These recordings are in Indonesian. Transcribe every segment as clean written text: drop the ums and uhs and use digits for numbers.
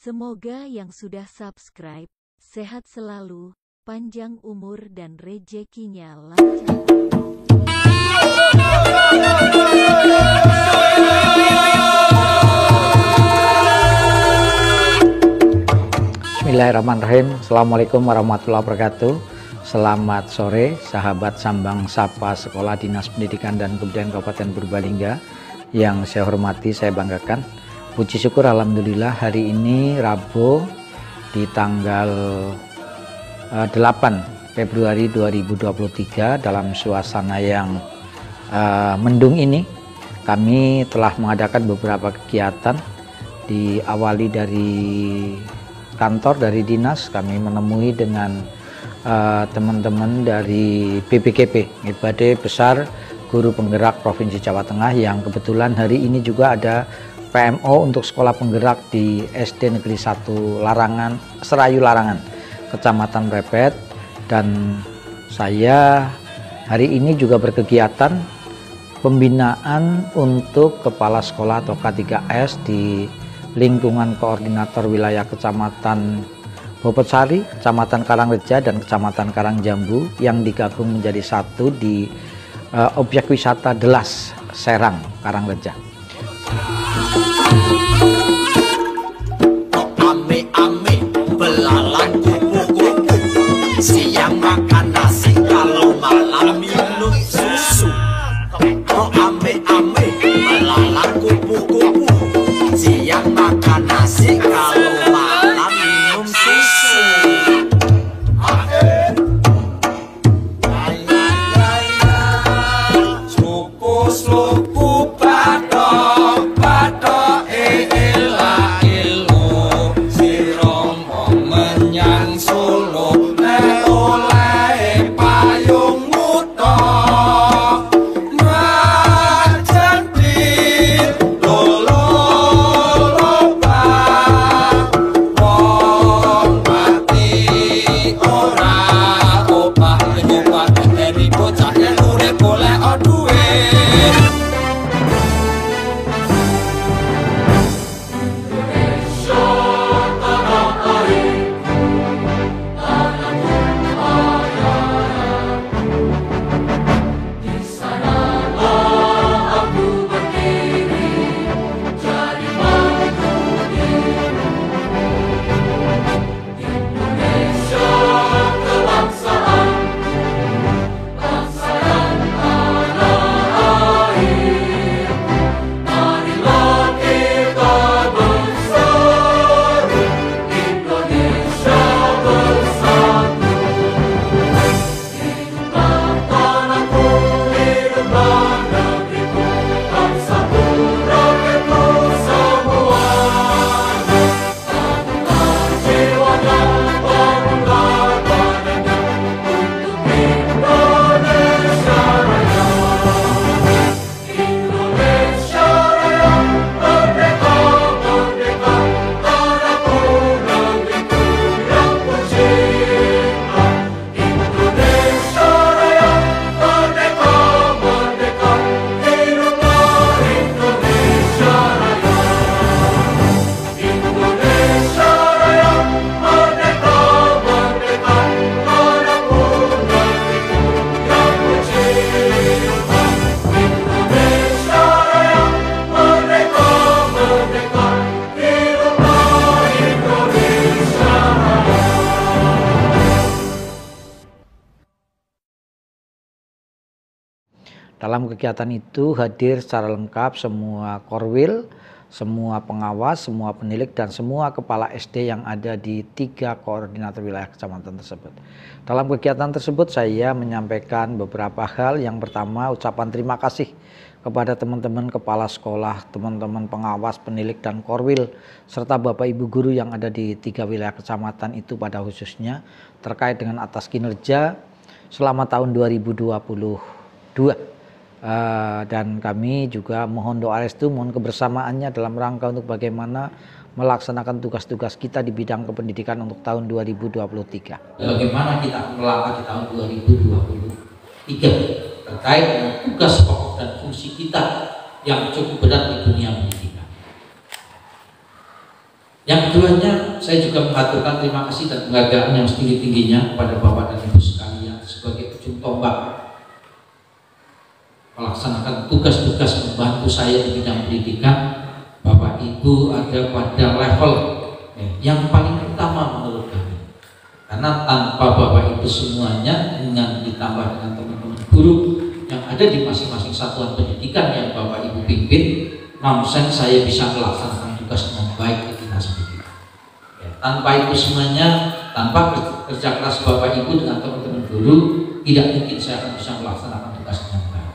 Semoga yang sudah subscribe, sehat selalu, panjang umur dan rezekinya lancar. Bismillahirrahmanirrahim. Assalamualaikum warahmatullahi wabarakatuh. Selamat sore sahabat Sambang Sapa Sekolah Dinas Pendidikan dan Kebudayaan Kabupaten Purbalingga yang saya hormati, saya banggakan. Puji syukur alhamdulillah hari ini Rabu di tanggal 8 Februari 2023 dalam suasana yang mendung ini kami telah mengadakan beberapa kegiatan. Diawali dari kantor, dari dinas, kami menemui dengan teman-teman dari BPKP, Badai Besar Guru Penggerak Provinsi Jawa Tengah, yang kebetulan hari ini juga ada PMO untuk sekolah penggerak di SD Negeri 1 Larangan, Serayu Larangan, Kecamatan Repet. Dan saya hari ini juga berkegiatan pembinaan untuk kepala sekolah atau K3S di lingkungan koordinator wilayah Kecamatan Bopotsari, Kecamatan Karangreja, dan Kecamatan Karangjambu yang digabung menjadi satu di objek wisata Delas Serang, Karangreja. Ame-ame belalang kupu-kupu, siang makan nasi, kalau malam minum susu. Oh ame-ame belalang kupu-kupu, siang makan nasi, kalau malam minum susu. Suku-suku batok ela elo, si rombong menyang Solo, oleh payung utok, macan pit lolo loba, wong mati ora opah nyopah dari bocah yang urip boleh duwe. Dalam kegiatan itu hadir secara lengkap semua korwil, semua pengawas, semua penilik, dan semua kepala SD yang ada di 3 koordinator wilayah kecamatan tersebut. Dalam kegiatan tersebut saya menyampaikan beberapa hal. Yang pertama, ucapan terima kasih kepada teman-teman kepala sekolah, teman-teman pengawas, penilik, dan korwil, serta Bapak Ibu guru yang ada di 3 wilayah kecamatan itu pada khususnya terkait dengan atas kinerja selama tahun 2022. Dan kami juga mohon doa restu, mohon kebersamaannya dalam rangka untuk bagaimana melaksanakan tugas-tugas kita di bidang kependidikan untuk tahun 2023. Bagaimana kita melangkah di tahun 2023 terkait dengan tugas pokok dan fungsi kita yang cukup berat di dunia pendidikan. Yang keduanya, saya juga mengaturkan terima kasih dan penghargaan yang setinggi-tingginya kepada Bapak dan Ibu sekalian sebagai ujung tombak melaksanakan tugas-tugas membantu saya di bidang pendidikan. Bapak Ibu ada pada level yang paling utama menurut kami, karena tanpa Bapak Ibu semuanya dengan ditambah dengan teman-teman guru yang ada di masing-masing satuan pendidikan yang Bapak Ibu pimpin, mamsen saya bisa melaksanakan tugas dengan baik di dinas pendidikan. Tanpa itu semuanya, tanpa kerja keras Bapak Ibu dengan teman-teman guru, tidak mungkin saya akan bisa melaksanakan tugas dengan baik.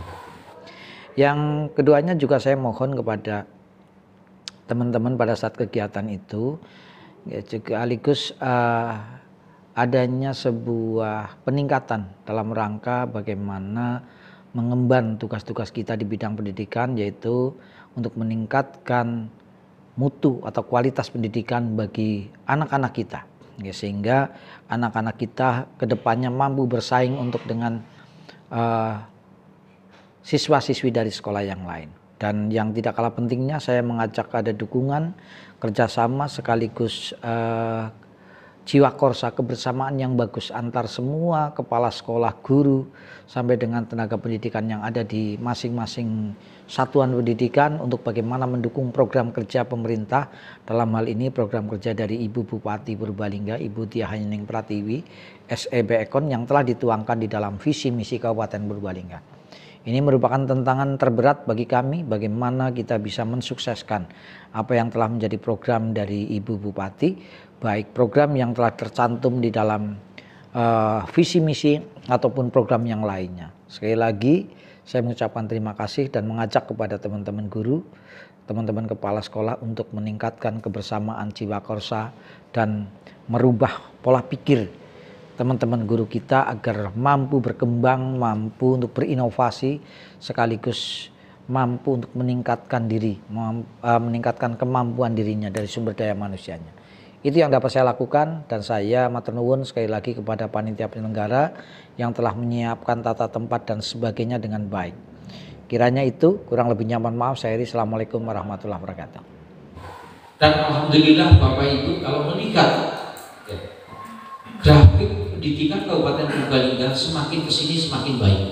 Yang keduanya juga saya mohon kepada teman-teman pada saat kegiatan itu, ya, sekaligus adanya sebuah peningkatan dalam rangka bagaimana mengemban tugas-tugas kita di bidang pendidikan, yaitu untuk meningkatkan mutu atau kualitas pendidikan bagi anak-anak kita, ya, sehingga anak-anak kita kedepannya mampu bersaing untuk dengan siswa-siswi dari sekolah yang lain. Dan yang tidak kalah pentingnya, saya mengajak ada dukungan, kerjasama sekaligus jiwa korsa, kebersamaan yang bagus antar semua kepala sekolah, guru, sampai dengan tenaga pendidikan yang ada di masing-masing satuan pendidikan untuk bagaimana mendukung program kerja pemerintah. Dalam hal ini program kerja dari Ibu Bupati Purbalingga, Ibu Tia Hayening Pratiwi, SEB Ekon, yang telah dituangkan di dalam visi misi Kabupaten Purbalingga. Ini merupakan tantangan terberat bagi kami, bagaimana kita bisa mensukseskan apa yang telah menjadi program dari Ibu Bupati, baik program yang telah tercantum di dalam visi misi ataupun program yang lainnya. Sekali lagi saya mengucapkan terima kasih dan mengajak kepada teman-teman guru, teman-teman kepala sekolah untuk meningkatkan kebersamaan jiwa korsa dan merubah pola pikir teman-teman guru kita agar mampu berkembang, mampu untuk berinovasi, sekaligus mampu untuk meningkatkan diri, meningkatkan kemampuan dirinya dari sumber daya manusianya. Itu yang dapat saya lakukan, dan saya matur nuwun sekali lagi kepada panitia penyelenggara yang telah menyiapkan tata tempat dan sebagainya dengan baik. Kiranya itu, kurang lebihnya mohon maaf. Saya Heri, Assalamualaikum warahmatullahi wabarakatuh. Dan alhamdulillah Bapak Ibu, kalau melihat grafik pendidikan Kabupaten Purbalingga semakin kesini semakin baik.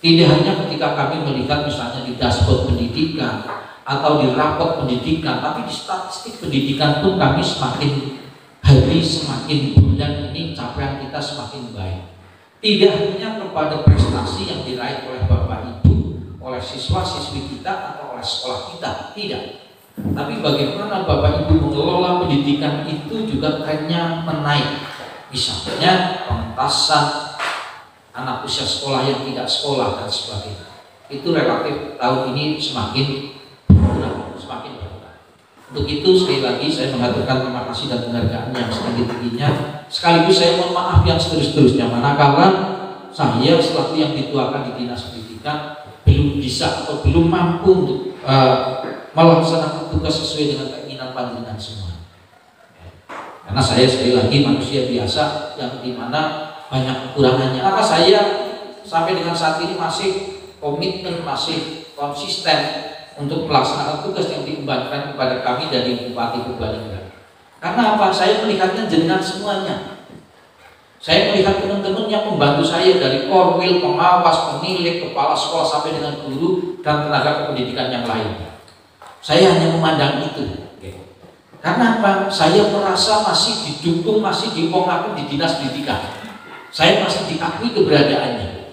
Tidak hanya ketika kami melihat misalnya di dashboard pendidikan atau di raport pendidikan, tapi di statistik pendidikan pun kami semakin hari, semakin bulan ini capaian kita semakin baik. Tidak hanya kepada prestasi yang diraih oleh Bapak Ibu, oleh siswa-siswi kita atau oleh sekolah kita, tidak. Tapi bagaimana Bapak Ibu mengelola pendidikan itu juga trennya menaik. Misalnya pengentasan anak usia sekolah yang tidak sekolah dan sebagainya. Itu relatif tahun ini semakin berkurang. Untuk itu sekali lagi saya mengaturkan terima kasih dan penghargaan yang setinggi-tingginya. Sekaligus saya mohon maaf yang seterus-terusnya, manakala saya selaku yang dituakan di dinas pendidikan belum bisa atau belum mampu untuk melaksanakan tugas sesuai dengan keinginan panjenengan semua. Karena saya sekali lagi manusia biasa yang dimana banyak kekurangannya. Maka saya sampai dengan saat ini masih komitmen, masih konsisten untuk melaksanakan tugas yang diembankan kepada kami dari Bupati Purbalingga. Karena apa? Saya melihatnya jenengan semuanya. Saya melihat teman-teman yang membantu saya dari korwil, pengawas, pemilik, kepala sekolah sampai dengan guru dan tenaga kependidikan yang lain. Saya hanya memandang itu. Karena apa? Saya merasa masih didukung, masih dipongakan di dinas pendidikan. Saya masih diakui keberadaannya.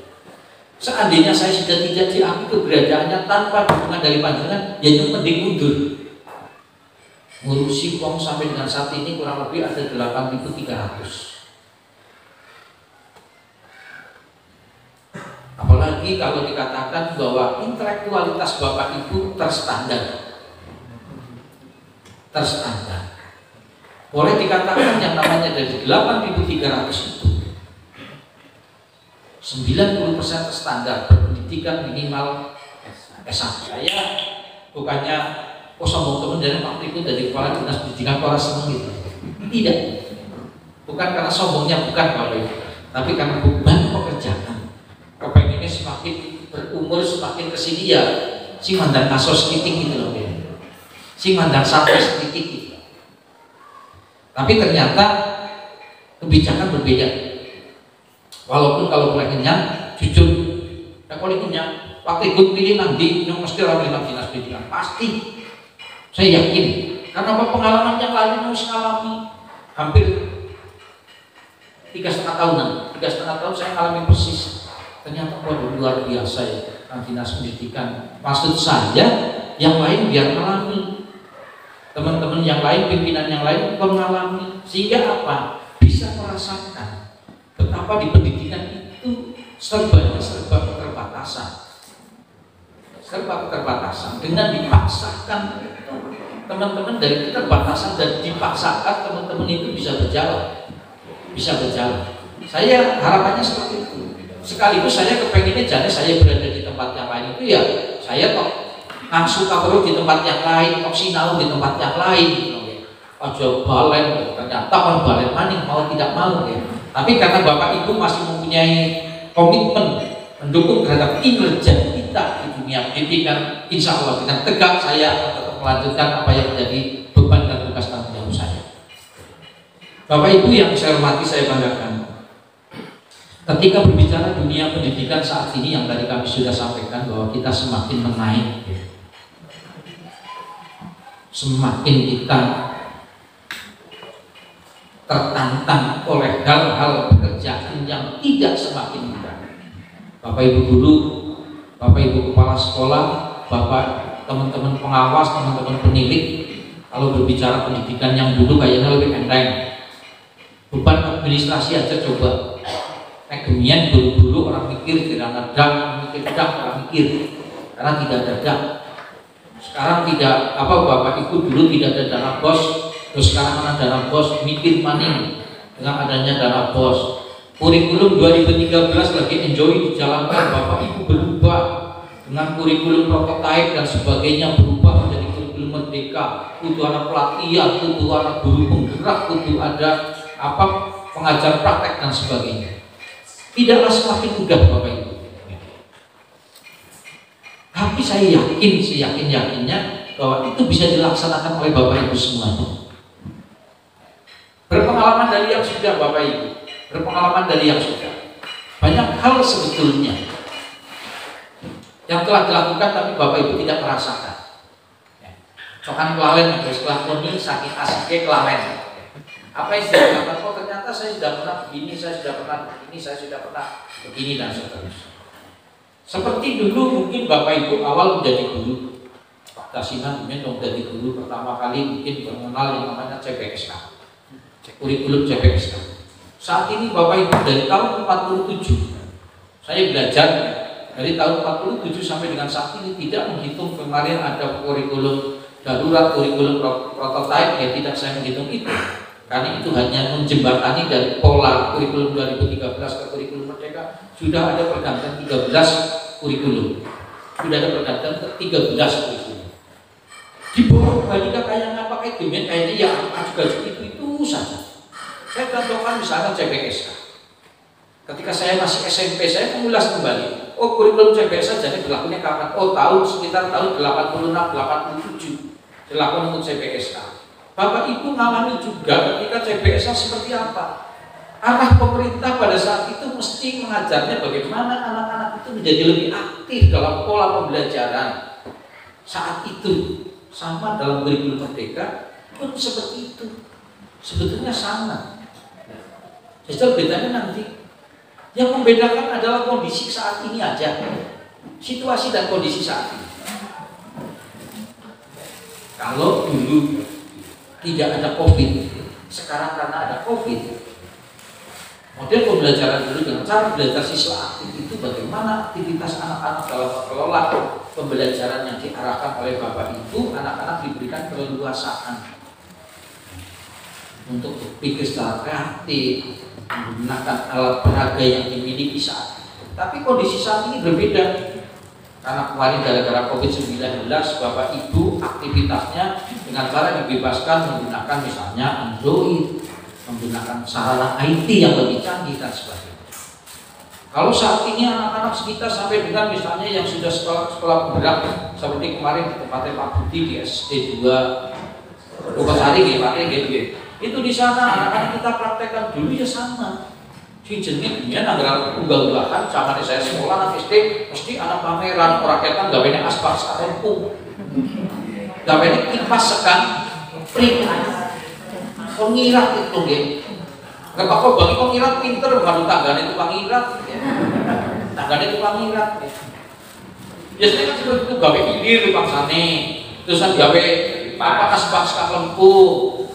Seandainya saya sudah tidak diakui keberadaannya tanpa dukungan dari panjenengan, ya itu mending mundur. Ngurusi uang sampai dengan saat ini kurang lebih ada 8.300. Apalagi kalau dikatakan bahwa intelektualitas Bapak Ibu terstandar. Boleh dikatakan yang namanya dari 8.300 itu 90% terstandar berpendidikan minimal S1. Saya bukannya sombong teman dari waktu itu dari kepala dinas pendidikan orang seneng gitu. Tidak. Bukan karena sombongnya, bukan kalau itu, tapi karena beban pekerjaan. Kepengennya semakin berumur semakin kesini ya si mandang kasus titik gitu loh. Si mandang sampai sedikit gitu. Tapi ternyata kebijakan berbeda. Walaupun kalau boleh kenyang, jujur, kalau kenyang, waktu ikut pilih nanti, yang mesti orang bilang dinas pendidikan, pasti. Saya yakin, karena pengalaman yang lain harus ngalami hampir 3,5 tahunan. 3,5 tahun saya ngalami persis. Ternyata waduh, luar biasa ya, dinas pendidikan. Maksud saya, yang lain biar ngalami. Teman-teman yang lain, pimpinan yang lain mengalami. Sehingga apa? Bisa merasakan betapa di pendidikan itu serba keterbatasan. Serba keterbatasan. Dengan dipaksakan teman-teman dari keterbatasan dan dipaksakan teman-teman itu bisa berjalan. Saya harapannya seperti itu. Sekaligus saya kepengennya jangan saya berada di tempat yang lain itu ya saya kok langsung kabur di tempat yang lain, kok sinau di tempat yang lain. Aja balen, ternyata kalau balen maning mau tidak mau ya. Tapi karena Bapak Ibu masih mempunyai komitmen mendukung terhadap kinerja kita di dunia pendidikan, insya Allah dengan tegak saya tetap melanjutkan apa yang menjadi beban dan tugas tanggung jawab saya. Bapak Ibu yang saya hormati, saya banggakan. Ketika berbicara dunia pendidikan saat ini yang tadi kami sudah sampaikan bahwa kita semakin menaik, semakin kita tertantang oleh hal-hal pekerjaan yang tidak semakin mudah. Bapak Ibu guru, Bapak Ibu kepala sekolah, Bapak teman-teman pengawas, teman-teman penilik, kalau berbicara pendidikan yang dulu kayaknya lebih enteng. Beban administrasi aja coba. Gemian dulu orang mikir tidak ada, orang mikir karena tidak ada dak. Sekarang tidak Bapak Ibu dulu tidak ada dana bos, terus sekarang ada dana bos, mikir maning dengan adanya dana bos. Kurikulum 2013 lagi enjoy dijalankan, Bapak Ibu berubah dengan kurikulum prototipe dan sebagainya, berubah menjadi kurikulum merdeka. Kudu ada pelatihan, kudu ada guru penggerak, kudu ada pengajar praktek dan sebagainya. Tidaklah semakin mudah Bapak Ibu. Tapi saya yakin, seyakin-yakinnya bahwa itu bisa dilaksanakan oleh Bapak Ibu semuanya. Berpengalaman dari yang sudah Bapak Ibu, berpengalaman dari yang sudah. Banyak hal sebetulnya yang telah dilakukan tapi Bapak Ibu tidak merasakan. Cokan kelalen, setelah koni sakit asiknya kelalen. Apa yang sudah dilakukan? Oh ternyata saya sudah pernah begini, saya sudah pernah begini, saya sudah pernah begini dan seterusnya. Seperti dulu mungkin Bapak Ibu awal menjadi guru, Pak Dasiman mungkin menjadi guru pertama kali mungkin mengenal yang namanya CPSK, kurikulum CPSK. Saat ini Bapak Ibu dari tahun 47, saya belajar dari tahun 47 sampai dengan saat ini tidak menghitung kemarin ada kurikulum darurat, kurikulum prototipe, ya tidak saya menghitung itu. Karena itu hanya menjembatani dari pola kurikulum 2013 ke kurikulum merdeka. Sudah ada pergantian 13 kurikulum. Sudah ada pergantian ke 13 kurikulum. Di bawah bandingkan kayak pakai domain kayaknya ya juga itu saja. Saya contohkan misalnya CPSK. Ketika saya masih SMP, saya mengulas kembali. Oh kurikulum CPSK jadi berlakunya kapan? Oh sekitar tahun 86-87 dilakukan untuk CPSK. Bapak Ibu ngalami juga ketika CPSK seperti apa. Arah pemerintah pada saat itu mesti mengajarnya bagaimana anak-anak itu menjadi lebih aktif dalam pola pembelajaran. Saat itu sama dalam kurikulum merdeka pun seperti itu. Sebetulnya sama. Jadi bedanya nanti. Yang membedakan adalah kondisi saat ini aja. Situasi dan kondisi saat ini. Kalau dulu tidak ada COVID, sekarang karena ada COVID, model pembelajaran dulu dengan cara belajar siswa aktif itu bagaimana aktivitas anak-anak dalam mengelola pembelajaran yang diarahkan oleh Bapak Ibu, anak-anak diberikan keleluasaan untuk berpikir secara kreatif, menggunakan alat peraga yang dimiliki saat itu. Tapi kondisi saat ini berbeda. Karena kemarin gara-gara COVID-19 Bapak Ibu aktivitasnya dengan cara dibebaskan menggunakan misalnya Android, menggunakan sarana IT yang lebih canggih dan sebagainya. Kalau saat ini anak-anak kita sampai dengan misalnya yang sudah sekolah penggerak seperti kemarin di tempatnya Pak Budi di SD 2 Bukasari gitu, Itu di sana anak-anak kita praktekkan dulu ya sama. Si jenenge biyen anggar tunggal-tunggalan zaman saya sekolah anak SD mesti anak pameran ora ketan gawene aspal satempu. Gawene kipas sekan pring. Pengirat itu nggih. Enggak apa-apa bagi pengirat pinter baru tanggane itu pengirat. Tanggane itu pengirat. Biasanya kan seperti itu gawe ilir pangsane. Terusan gawe apa aspal lempu.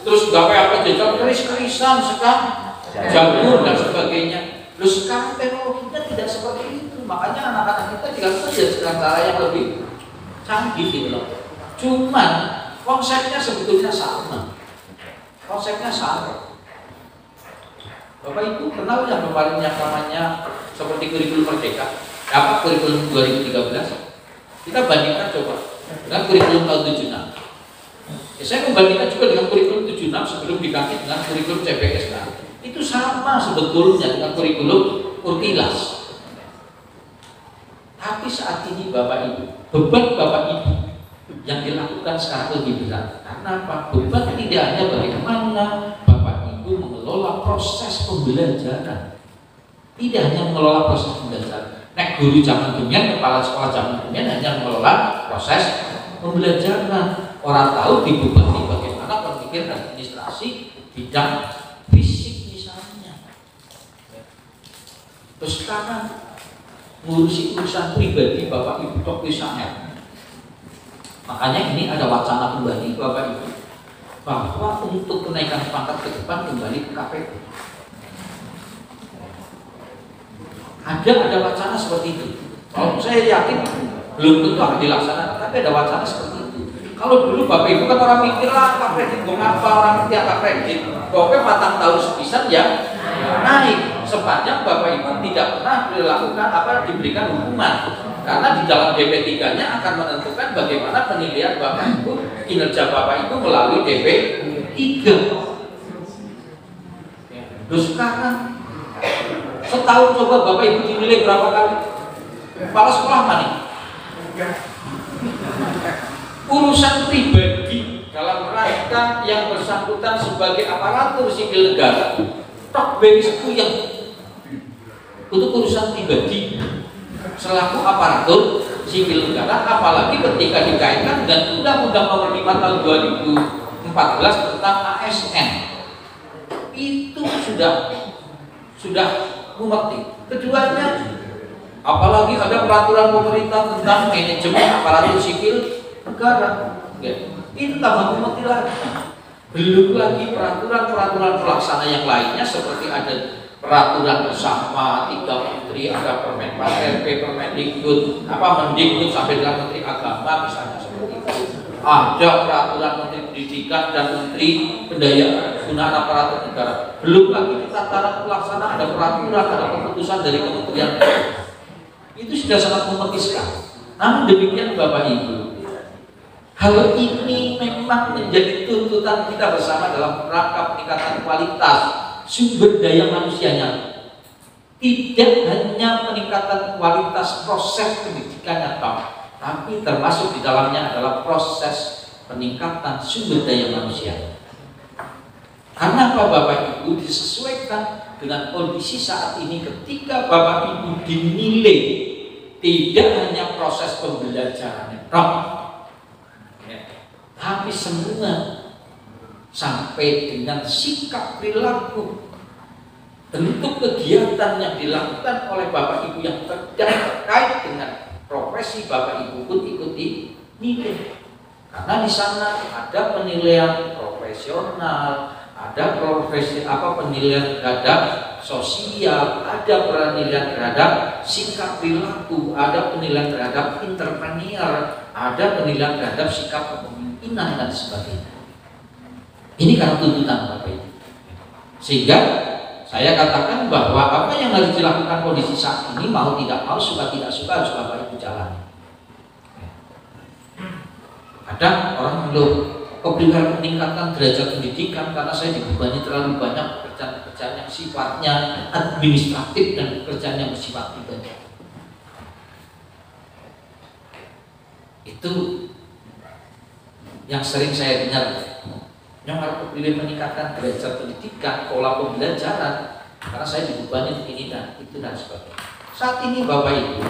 Terus gawe apa jejak keris-kerisan sekarang jagung dan sebagainya. Loh sekarang teknologinya tidak seperti itu. Makanya anak-anak kita dilakukan dengan cara yang lebih canggih gitu loh. Cuman konsepnya sebetulnya sama. Konsepnya sama. Bapak Ibu kenal yang kemarin yang namanya seperti kurikulum Merdeka? Apa kurikulum 2013? Kita bandingkan coba dengan kurikulum tahun 76. Ya, saya membandingkan juga dengan kurikulum 76 sebelum diganti dengan kurikulum CPS. Itu sama sebetulnya dengan kurikulum Urtilas. Tapi saat ini Bapak Ibu, beban Bapak Ibu yang dilakukan sekarang lebih berat. Karena apa? Beban tidak hanya bagaimana Bapak Ibu mengelola proses pembelajaran. Tidak hanya mengelola proses pembelajaran. Nek guru zaman dunia, kepala sekolah zaman dunia hanya mengelola proses pembelajaran. Orang tahu dibebani bagaimana berpikir administrasi bidang fisik misalnya. Terus sekarang ngurusi urusan pribadi Bapak Ibu tok sangat. Makanya ini ada wacana kembali Bapak Ibu bahwa untuk kenaikan pangkat ke depan kembali ke KPU. Ada wacana seperti itu. Kalau saya yakin belum tentu akan dilaksanakan, tapi ada wacana seperti itu. Kalau dulu Bapak Ibu kan orang mikir lah kredit ngapa orang ngerti apa kredit. Pokoknya 4 tahun sepisan ya naik sepanjang Bapak Ibu tidak pernah dilakukan diberikan hukuman. Karena di dalam DP3-nya akan menentukan bagaimana penilaian Bapak Ibu, kinerja Bapak Ibu melalui DP3. Terus sekarang setahun coba Bapak Ibu dinilai berapa kali? Kepala sekolah mana? Urusan pribadi dalam rangka yang bersangkutan sebagai aparatur sipil negara tok beris puyeng untuk urusan pribadi selaku aparatur sipil negara, apalagi ketika dikaitkan dengan Undang-Undang Nomor 5 Tahun 2014 tentang ASN. Itu sudah mengerti. Keduanya, apalagi ada peraturan pemerintah tentang manajemen aparatur sipil negara. Itu tambah mengerti lagi. Belum lagi peraturan-peraturan pelaksana yang lainnya seperti ada peraturan bersama 3 menteri, ada Permenpas RP, Permendikbud, Mendikbud sampai dengan Menteri Agama misalnya seperti itu. Ada peraturan Menteri Pendidikan dan Menteri Pendayaan Aparatur Negara. Belum lagi di tataran pelaksana ada peraturan, ada keputusan dari kementerian. Itu sudah sangat mengerti sekali. Namun demikian Bapak Ibu, hal ini memang menjadi tuntutan kita bersama dalam rangka peningkatan kualitas sumber daya manusianya. Tidak hanya peningkatan kualitas proses pendidikannya, tapi termasuk di dalamnya adalah proses peningkatan sumber daya manusia. Karena apa Bapak Ibu? Disesuaikan dengan kondisi saat ini ketika Bapak Ibu dinilai tidak hanya proses pembelajarannya, tapi semua sampai dengan sikap perilaku, bentuk kegiatan yang dilakukan oleh Bapak Ibu yang terkait dengan profesi Bapak Ibu pun ikut dinilai. Karena di sana ada penilaian profesional, ada penilaian terhadap sosial, ada penilaian terhadap sikap perilaku, ada penilaian terhadap entrepreneur, ada penilaian terhadap sikap kepemimpinan dan sebagainya. Ini karena tuntutan Bapak Ibu. Sehingga saya katakan bahwa apa yang harus dilakukan kondisi saat ini, mau tidak mau, suka tidak suka, harus Bapak Ibu jalani. Ada orang belum kepentingan peningkatan derajat pendidikan karena saya dibebani terlalu banyak pekerjaan-pekerjaan yang sifatnya administratif dan pekerjaan yang bersifat pribadi. Itu yang sering saya dengar. yang harus kepilih meningkatkan derajat pendidikan, pola pembelajaran, karena saya dibebani ini dan itu dan sebagainya. Saat ini Bapak Ibu,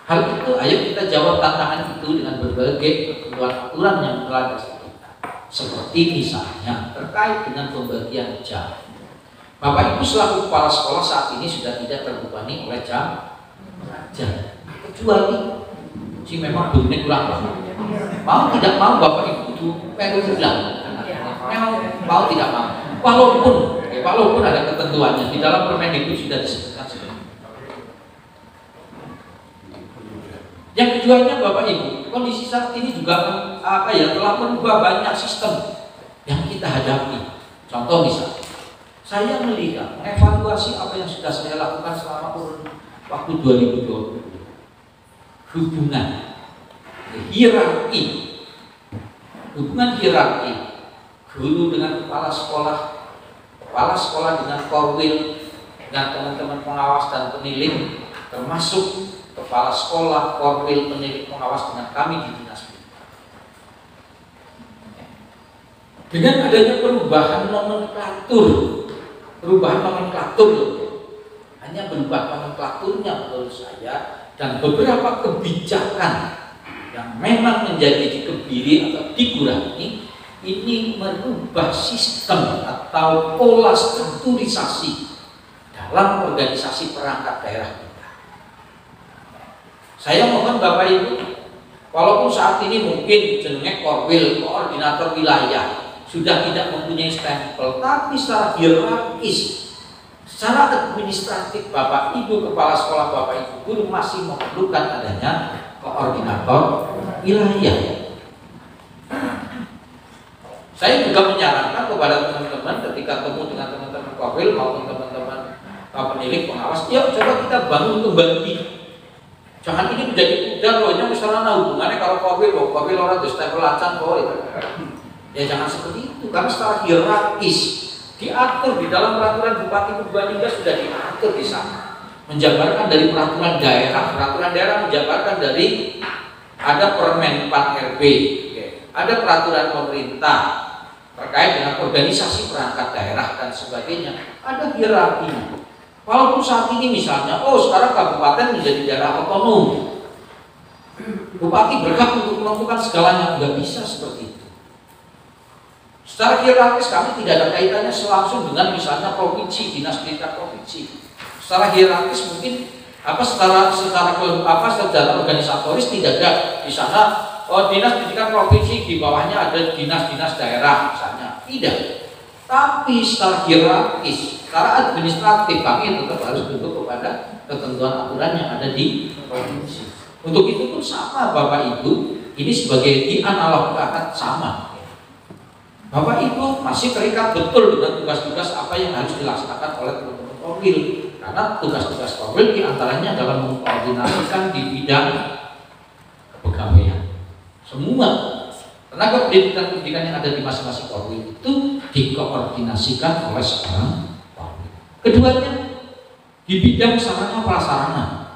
hal itu ayo kita jawab tantangan itu dengan berbagai ketentuan aturan yang telah disebutkan. Seperti misalnya terkait dengan pembagian jam. Bapak Ibu selaku kepala sekolah saat ini sudah tidak terbebani oleh jam, kecuali si memang benar kurang mau tidak mau Bapak Ibu itu perlu bilang. Mau tidak mau, walaupun ada ketentuannya di dalam Permendikbud sudah disebutkan sebelumnya. Yang keduanya Bapak Ibu, kondisi saat ini juga telah merubah banyak sistem yang kita hadapi. Contoh misalnya, saya melihat mengevaluasi apa yang sudah saya lakukan selama kurun waktu 2020, hubungan hierarki guru dengan kepala sekolah dengan korwil, dengan teman-teman pengawas dan penilik, termasuk kepala sekolah, korwil, penilik, pengawas dengan kami di dinas pendidikan. Dengan adanya perubahan nomenklatur, hanya berubah nomenklaturnya menurut saya, dan beberapa kebijakan yang memang menjadi dikebiri atau dikurangi, ini merubah sistem atau pola strukturisasi dalam organisasi perangkat daerah kita. Saya mohon Bapak Ibu, walaupun saat ini mungkin jenenge korwil, koordinator wilayah, sudah tidak mempunyai stempel, tapi secara hierarkis, secara administratif Bapak Ibu kepala sekolah, Bapak Ibu guru masih memerlukan adanya koordinator wilayah. Saya juga menyarankan kepada teman-teman ketika ketemu dengan teman-teman korwil maupun teman-teman penilik pengawas, yuk coba kita bangun kembali. Jangan ini menjadi pudar loh, ini misalnya hubungannya kalau korwil orang terus stempel lacan ya jangan seperti itu, karena secara hierarkis diatur di dalam peraturan Bupati Purbalingga sudah diatur di sana, menjabarkan dari peraturan daerah menjabarkan dari ada Permen 4 RB, ada peraturan pemerintah terkait dengan organisasi perangkat daerah dan sebagainya, ada hierarkinya. Walaupun saat ini misalnya, sekarang kabupaten menjadi daerah otonom, bupati berhak untuk menentukan segalanya, nggak bisa seperti itu. Secara hierarkis kami tidak ada kaitannya langsung dengan misalnya provinsi, dinas pendidikan provinsi. Secara hierarkis mungkin secara organisatoris tidak ada di sana. Dinas pendidikan provinsi di bawahnya ada dinas-dinas daerah misalnya, tidak. Tapi secara hierarkis, secara administratif kami tetap harus tunduk kepada ketentuan aturan yang ada di provinsi. Untuk itu pun sama Bapak Ibu, ini sebagai dianalogkan sama. Bapak Ibu masih terikat betul dengan tugas-tugas apa yang harus dilaksanakan oleh teman-teman korwil, karena tugas-tugas korwil diantaranya adalah mengkoordinasikan di bidang kepegawaian. Semua tenaga pendidikan yang ada di masing-masing korwil itu dikoordinasikan oleh seorang korwil. Keduanya di bidang sarana prasarana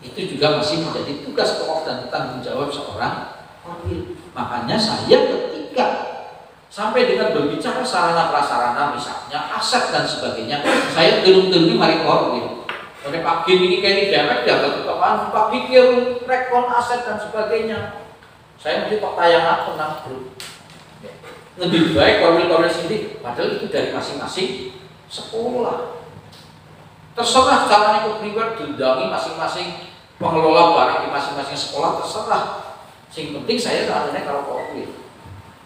itu juga masih menjadi tugas pokok dan tanggung jawab seorang korwil. Makanya saya ketika sampai dengan berbicara sarana prasarana misalnya aset dan sebagainya, saya turun-turun mari korwil. Oleh Pak Gim ini kayak dewek dia ketutupan Pak Gim rekon aset dan sebagainya. Saya mesti kok tayangan tenang bro. Lebih baik korwil-korwil sendiri, padahal itu dari masing-masing sekolah. Terserah caranya kepribadian diundangi masing-masing pengelola barang di masing-masing sekolah, terserah. Yang penting saya adanya kalau korwil.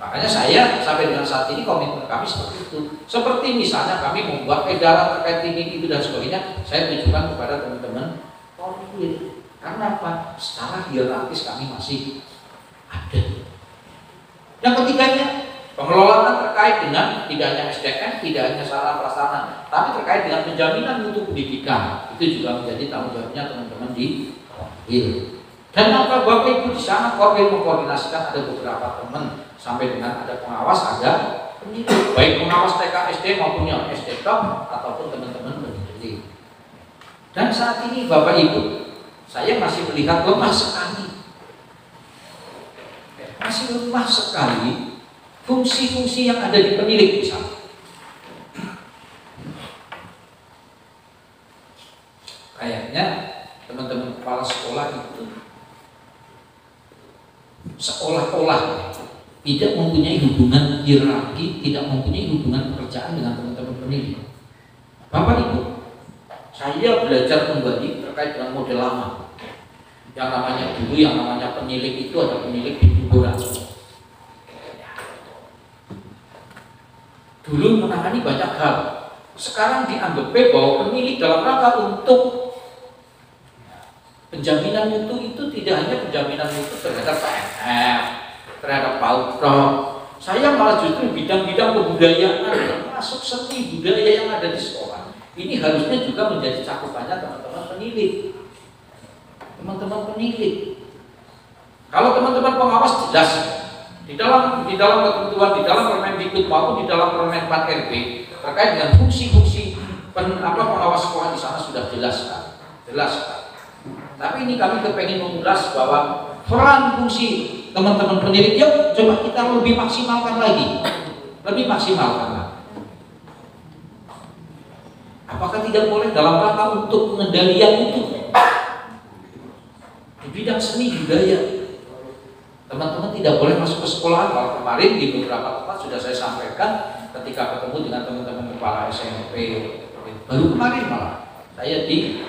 Makanya saya sampai dengan saat ini komitmen kami seperti itu. Seperti misalnya kami membuat edaran terkait ini, itu dan sebagainya, saya tunjukkan kepada teman-teman korwil. Karena apa? Secara hierarkis kami masih ada. Yang ketiganya, pengelolaan terkait dengan tidak hanya SDM, tidak hanya sarana prasarana, tapi terkait dengan penjaminan mutu pendidikan. Itu juga menjadi tanggung jawabnya teman-teman di korwil. Dan apa Bapak Ibu di sana korwil mengkoordinasikan ada beberapa teman sampai dengan ada pengawas, ada pendidik, baik pengawas TK SD maupun yang SD top ataupun teman-teman pendidik. Dan saat ini Bapak Ibu, saya masih melihat lemah sekali fungsi-fungsi yang ada di penilik misalnya. Kayaknya teman-teman kepala sekolah itu seolah-olah tidak mempunyai hubungan hierarki, tidak mempunyai hubungan pekerjaan dengan teman-teman penilik. Bapak Ibu, saya belajar kembali terkait dengan model lama. Yang namanya dulu, yang namanya penilik itu ada penilik di kuburan. Dulu menangani banyak hal. Sekarang dianggap bahwa penilik dalam rangka untuk penjaminan mutu itu tidak hanya penjaminan mutu terhadap PNF, terhadap PAUD. Saya malah justru bidang-bidang kebudayaan termasuk seni budaya yang ada di sekolah ini harusnya juga menjadi cakupannya teman-teman penilik. Teman-teman penilik. Kalau teman-teman pengawas jelas di dalam ketentuan di dalam Permendikbud maupun di dalam Permen 4 RB terkait dengan fungsi-fungsi pengawas sekolah di sana sudah jelas kan? Jelas kan? Tapi ini kami kepengen mengulas bahwa peran fungsi teman-teman penilik, yuk coba kita lebih maksimalkan lagi, lebih maksimalkan lagi. Apakah tidak boleh dalam rangka untuk pengendalian itu di bidang seni budaya, teman-teman tidak boleh masuk ke sekolah? Kalau kemarin di beberapa tempat sudah saya sampaikan ketika ketemu dengan teman-teman kepala SMP, baru kemarin malah saya di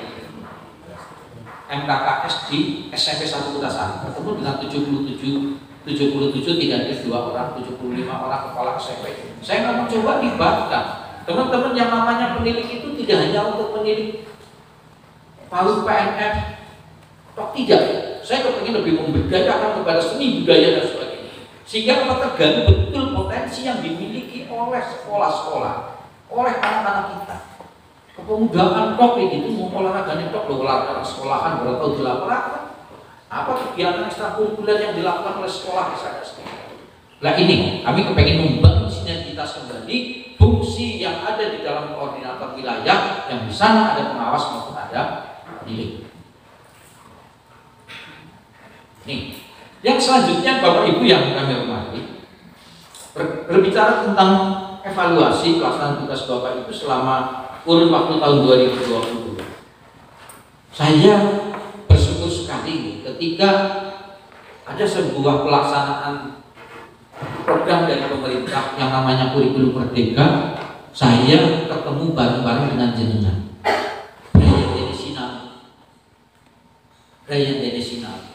MKKS di SMP 1 Kutasari ketemu dengan 77 tidak ada 2 orang, 75 orang kepala SMP. Saya ngomong coba libatkan teman-teman yang namanya penilik itu tidak hanya untuk penilik PAUD PNF, toh tidak. Saya kepingin lebih memberdayakan kepada seni budaya dan sebagainya, sehingga tergali betul potensi yang dimiliki oleh sekolah-sekolah, oleh anak-anak kita. Kepemudaan tok itu mau olahraga tok loh, olahraga sekolahan baru tahu dilakukan apa kegiatan ekstrakurikuler yang dilakukan oleh sekolah misalnya. Nah ini kami kepengen membangun sinergitas kembali fungsi yang ada di dalam koordinator wilayah yang di sana ada pengawas maupun ada penilik. Nih, yang selanjutnya Bapak Ibu yang kami hormati, berbicara tentang evaluasi pelaksanaan tugas Bapak Ibu selama kurun waktu tahun 2020. Saya bersyukur sekali ketika ada sebuah pelaksanaan program dari pemerintah yang namanya Kurikulum Merdeka, saya ketemu bareng-bareng dengan jenengan. Brian Dene Sinal.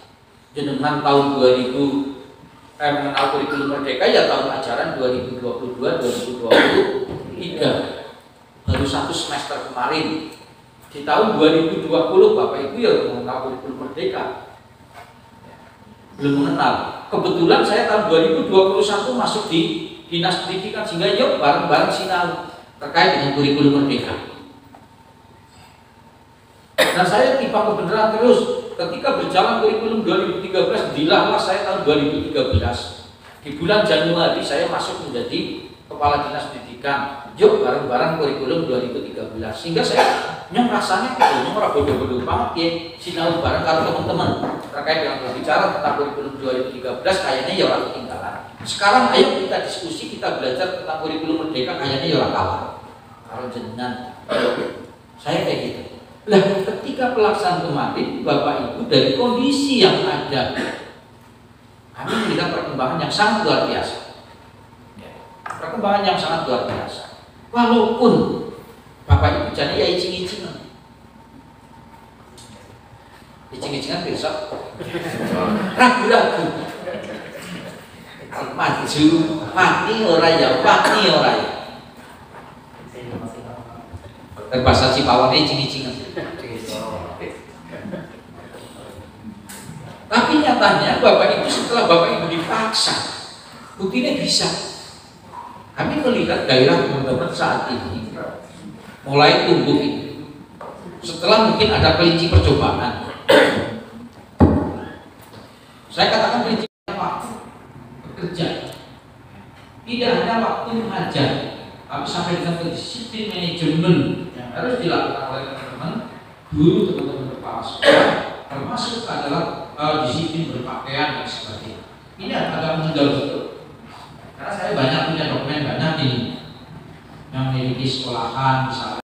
Jenengan tahun 2000 mengenal Kurikulum Merdeka ya tahun ajaran 2022-2023. Baru 1 semester kemarin. Di tahun 2020 Bapak Ibu ya mengenal Kurikulum Merdeka. Belum mengenal. Kebetulan saya tahun 2021 masuk di Dinas Pendidikan, sehingga yuk bareng-bareng sinau terkait dengan Kurikulum Merdeka. Nah saya tiba kebenaran terus ketika berjalan Kurikulum 2013, dilahlah saya tahun 2013. Di bulan Januari saya masuk menjadi Kepala Dinas Pendidikan. Yuk bareng-bareng Kurikulum 2013, sehingga saya rasanya nyong ora bodoh-bodoh banget ya sinau bareng karo teman-teman terkait dengan berbicara tentang Kurikulum 2013, kayaknya ya orang ketinggalan. Sekarang ayo kita diskusi, kita belajar tentang Kurikulum Merdeka, kayaknya ya orang kalah kalau jenengan. Saya kayak gitu. Nah, ketika pelaksanaan kemarin Bapak Ibu, dari kondisi yang ada kami melihat perkembangan yang sangat luar biasa. Perkembangan yang sangat luar biasa. Walaupun Bapak Ibu jadi ya icing-icingan. Icing-icingan besok ragu-ragu. Maju, mati ora ya, mati ora ya. Bahasa Cipawan icing-icingan. Tapi nyatanya Bapak Ibu setelah Bapak Ibu dipaksa, buktinya bisa. Kami melihat daerah teman-teman saat ini mulai tumbuh ini. Setelah mungkin ada kelinci percobaan, saya katakan kelinci waktu bekerja, tidak hanya waktu mengajar, tapi sampai dengan disiplin manajemen yang harus dilakukan oleh teman-teman guru, teman-teman kepala sekolah, termasuk adalah disiplin berpakaian dan sebagainya. Ini agak menonjol betul. Karena saya banyak punya dokumen banyak nih yang memiliki sekolahan misalnya